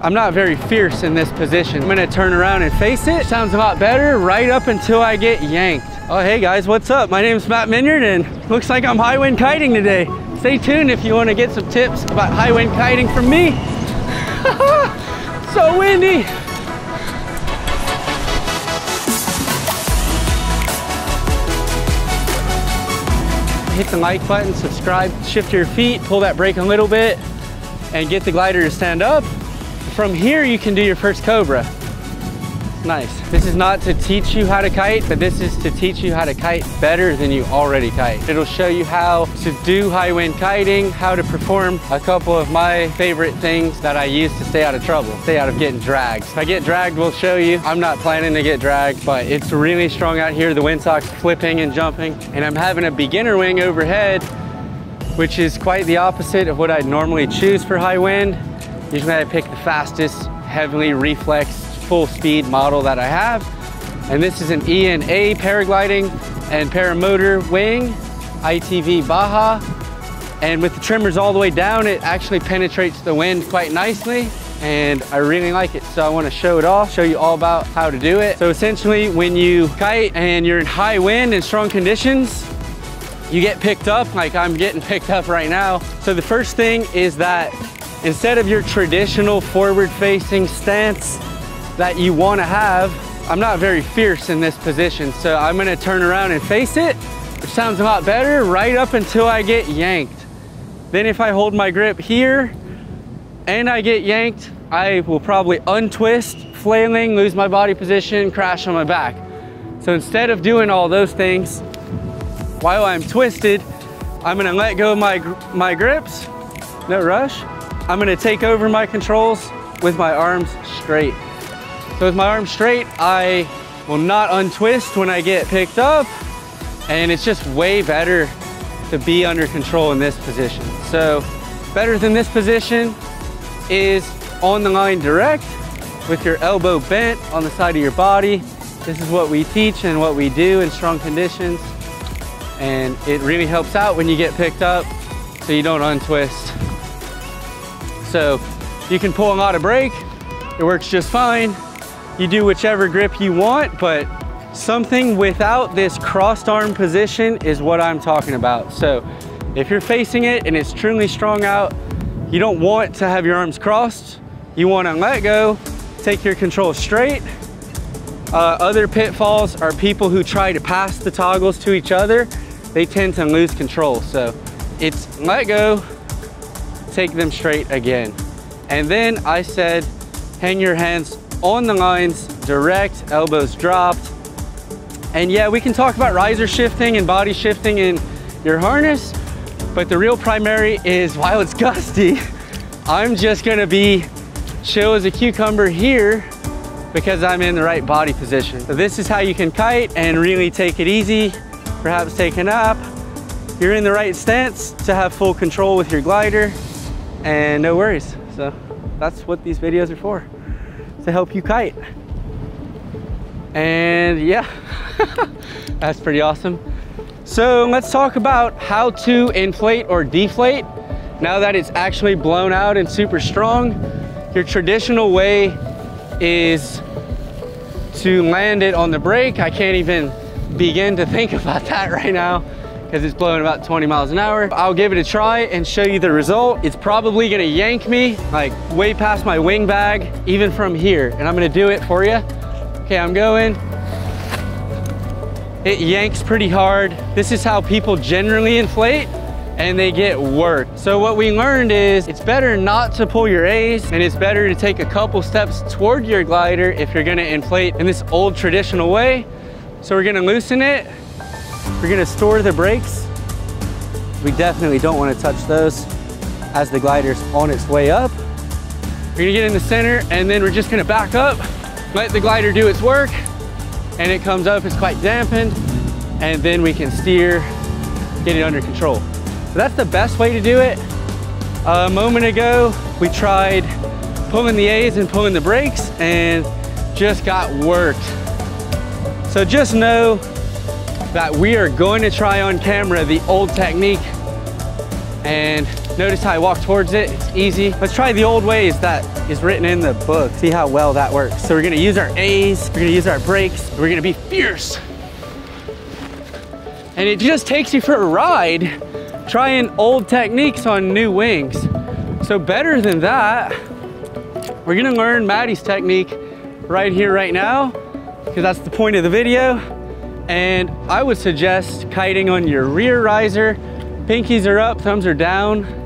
I'm not very fierce in this position. I'm gonna turn around and face it. Sounds a lot better right up until I get yanked. Oh, hey guys, what's up? My name's Minyard and looks like I'm high wind kiting today. Stay tuned if you wanna get some tips about high wind kiting from me. So windy. Hit the like button, subscribe, shift your feet, pull that brake a little bit, and get the glider to stand up. From here, you can do your first Cobra. Nice. This is not to teach you how to kite, but this is to teach you how to kite better than you already kite. It'll show you how to do high wind kiting, how to perform a couple of my favorite things that I use to stay out of trouble, stay out of getting dragged. If I get dragged, we'll show you. I'm not planning to get dragged, but it's really strong out here. The windsock's flipping and jumping, and I'm having a beginner wing overhead, which is quite the opposite of what I'd normally choose for high wind. Usually I pick the fastest, heavily reflexed, full speed model that I have. And this is an ENA paragliding and paramotor wing, ITV Baja. And with the trimmers all the way down, it actually penetrates the wind quite nicely. And I really like it. So I want to show it off, show you all about how to do it. So essentially when you kite and you're in high wind and strong conditions, you get picked up like I'm getting picked up right now. So the first thing is that instead of your traditional forward-facing stance that you want to have, I'm not very fierce in this position, so I'm going to turn around and face it, which sounds a lot better, right up until I get yanked. Then if I hold my grip here and I get yanked, I will probably untwist, flailing, lose my body position, crash on my back. So instead of doing all those things while I'm twisted, I'm going to let go of my grips, no rush. I'm going to take over my controls with my arms straight. So with my arms straight, I will not untwist when I get picked up, and it's just way better to be under control in this position. So better than this position is on the line direct with your elbow bent on the side of your body. This is what we teach and what we do in strong conditions, and it really helps out when you get picked up so you don't untwist. So you can pull a lot of brake, it works just fine. You do whichever grip you want, but something without this crossed arm position is what I'm talking about. So if you're facing it and it's truly strong out, you don't want to have your arms crossed. You want to let go, take your control straight. Other pitfalls are people who try to pass the toggles to each other. They tend to lose control. So it's let go, take them straight again. And then I said, hang your hands on the lines, direct, elbows dropped. And yeah, we can talk about riser shifting and body shifting in your harness, but the real primary is while it's gusty, I'm just gonna be chill as a cucumber here because I'm in the right body position. So this is how you can kite and really take it easy, perhaps take a nap. You're in the right stance to have full control with your glider and no worries. So that's what these videos are for, to help you kite. And yeah, that's pretty awesome. So let's talk about how to inflate or deflate now that it's actually blown out and super strong. Your traditional way is to land it on the brake. I can't even begin to think about that right now because it's blowing about 20 miles an hour. I'll give it a try and show you the result. It's probably gonna yank me like way past my wing bag, even from here. And I'm gonna do it for you. Okay, I'm going. It yanks pretty hard. This is how people generally inflate and they get worked. So what we learned is it's better not to pull your A's, and it's better to take a couple steps toward your glider if you're gonna inflate in this old traditional way. So we're gonna loosen it. We're gonna store the brakes. We definitely don't wanna touch those as the glider's on its way up. We're gonna get in the center and then we're just gonna back up, let the glider do its work, and it comes up, it's quite dampened, and then we can steer, get it under control. So that's the best way to do it. A moment ago, we tried pulling the A's and pulling the brakes and just got worked. So just know that we are going to try on camera the old technique, and Notice how I walk towards it, it's easy. Let's try the old ways that is written in the book. See how well that works. So we're gonna use our A's, we're gonna use our brakes, we're gonna be fierce. And it just takes you for a ride, trying old techniques on new wings. So better than that, we're gonna learn Maddie's technique right here, right now, because that's the point of the video. And I would suggest kiting on your rear riser. Pinkies are up, thumbs are down.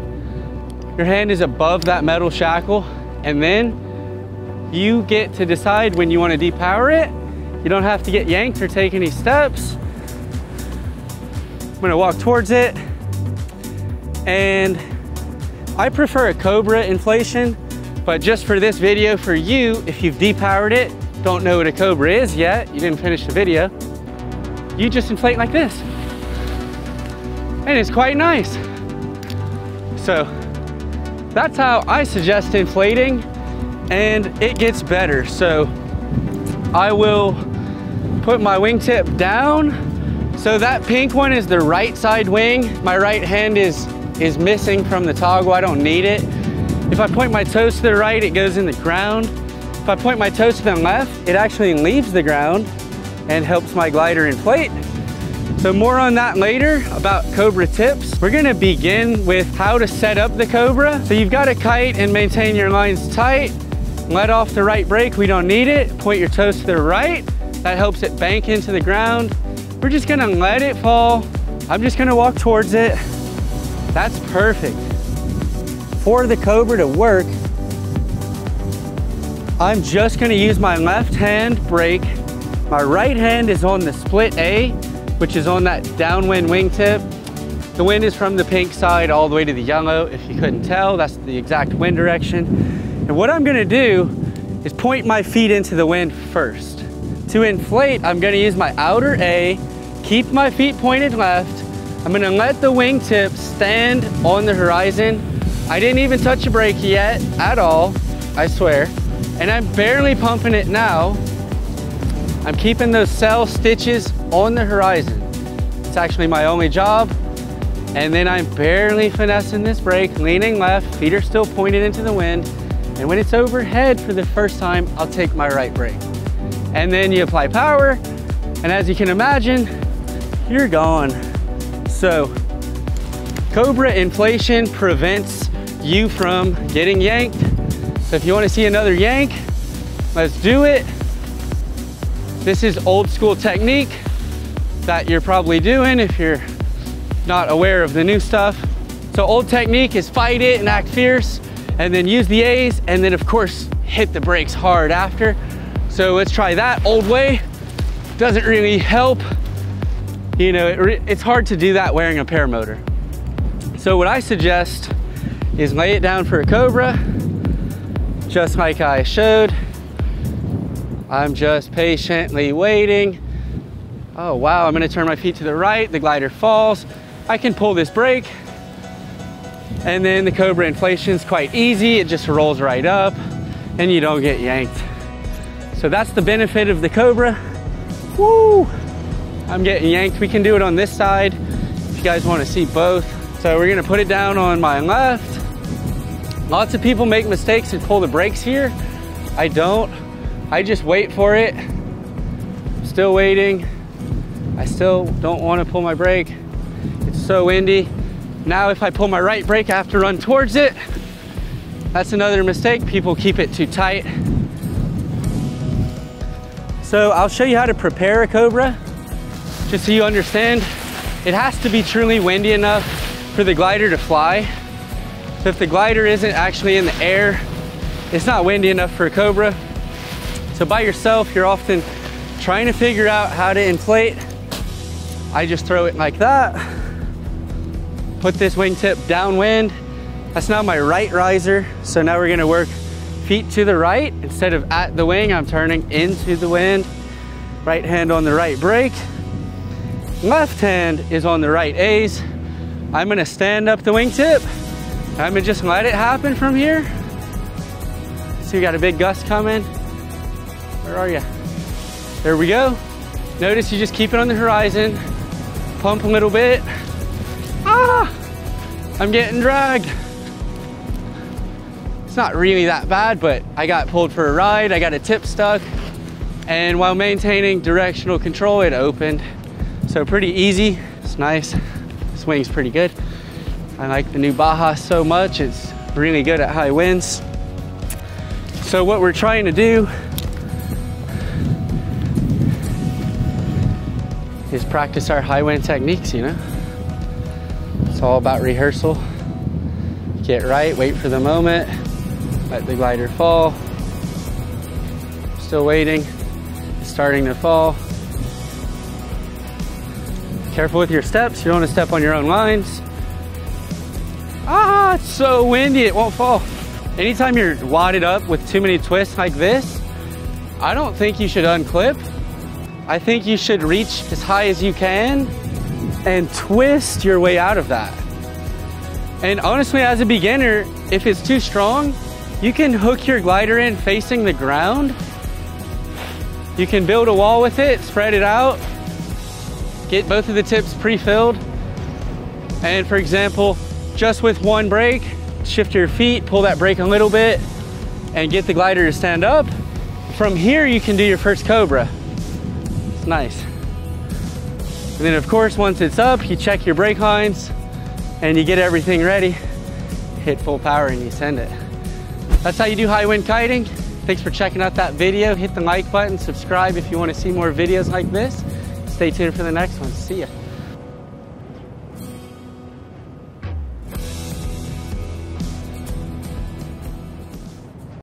Your hand is above that metal shackle, and then you get to decide when you want to depower it. You don't have to get yanked or take any steps. I'm gonna walk towards it, and I prefer a Cobra Inflation, but just for this video, for you, if you've depowered it, don't know what a Cobra is yet, you didn't finish the video, you just inflate like this. And it's quite nice. So that's how I suggest inflating, and it gets better. So I will put my wingtip down. So that pink one is the right side wing. My right hand is missing from the toggle, I don't need it. If I point my toes to the right, it goes in the ground. If I point my toes to the left, it actually leaves the ground and helps my glider inflate. So more on that later about Cobra tips. We're gonna begin with how to set up the Cobra. So you've got to kite and maintain your lines tight. Let off the right brake, we don't need it. Point your toes to the right. That helps it bank into the ground. We're just gonna let it fall. I'm just gonna walk towards it. That's perfect. For the Cobra to work, I'm just gonna use my left hand brake. My right hand is on the split A, which is on that downwind wingtip. The wind is from the pink side all the way to the yellow. If you couldn't tell, that's the exact wind direction. And what I'm gonna do is point my feet into the wind first. To inflate, I'm gonna use my outer A, keep my feet pointed left. I'm gonna let the wingtip stand on the horizon. I didn't even touch a brake yet at all, I swear. And I'm barely pumping it now. I'm keeping those cell stitches on the horizon. It's actually my only job. And then I'm barely finessing this brake, leaning left, feet are still pointed into the wind. And when it's overhead for the first time, I'll take my right brake. And then you apply power, and as you can imagine, you're gone. So, Cobra Inflation prevents you from getting yanked. So if you want to see another yank, let's do it. This is old school technique that you're probably doing if you're not aware of the new stuff. So old technique is fight it and act fierce, and then use the A's, and then of course hit the brakes hard after. So let's try that old way. Doesn't really help. You know, it's hard to do that wearing a paramotor. So what I suggest is lay it down for a Cobra, just like I showed. I'm just patiently waiting. Oh wow, I'm gonna turn my feet to the right, the glider falls. I can pull this brake, and then the Cobra Inflation is quite easy. It just rolls right up and you don't get yanked. So that's the benefit of the Cobra. Woo! I'm getting yanked. We can do it on this side if you guys want to see both. So we're gonna put it down on my left. Lots of people make mistakes and pull the brakes here. I don't. I just wait for it. Still waiting. I still don't want to pull my brake. It's so windy. Now if I pull my right brake, I have to run towards it. That's another mistake. People keep it too tight. So I'll show you how to prepare a Cobra, just so you understand. It has to be truly windy enough for the glider to fly. So if the glider isn't actually in the air, it's not windy enough for a Cobra. So by yourself, you're often trying to figure out how to inflate. I just throw it like that. Put this wingtip downwind. That's now my right riser. So now we're gonna work feet to the right. Instead of at the wing, I'm turning into the wind. Right hand on the right brake. Left hand is on the right A's. I'm gonna stand up the wingtip. I'm gonna just let it happen from here. So you got a big gust coming. Where are you? There we go. Notice you just keep it on the horizon. Pump a little bit. Ah! I'm getting dragged. It's not really that bad, but I got pulled for a ride. I got a tip stuck, and while maintaining directional control, it opened. So pretty easy. It's nice. Swing's pretty good. I like the new Baja so much. It's really good at high winds. So what we're trying to do is practice our high wind techniques, you know? It's all about rehearsal. Get right, wait for the moment, let the glider fall. Still waiting, it's starting to fall. Careful with your steps, you don't want to step on your own lines. Ah, it's so windy, it won't fall. Anytime you're wadded up with too many twists like this, I don't think you should unclip. I think you should reach as high as you can and twist your way out of that. And honestly, as a beginner, if it's too strong, you can hook your glider in facing the ground. You can build a wall with it, spread it out, get both of the tips pre-filled. And for example, just with one brake, shift your feet, pull that brake a little bit, and get the glider to stand up. From here, you can do your first Cobra. It's nice. And then of course, once it's up, you check your brake lines and you get everything ready, hit full power and you send it. That's how you do high wind kiting. Thanks for checking out that video. Hit the like button, subscribe if you want to see more videos like this. Stay tuned for the next one. See ya.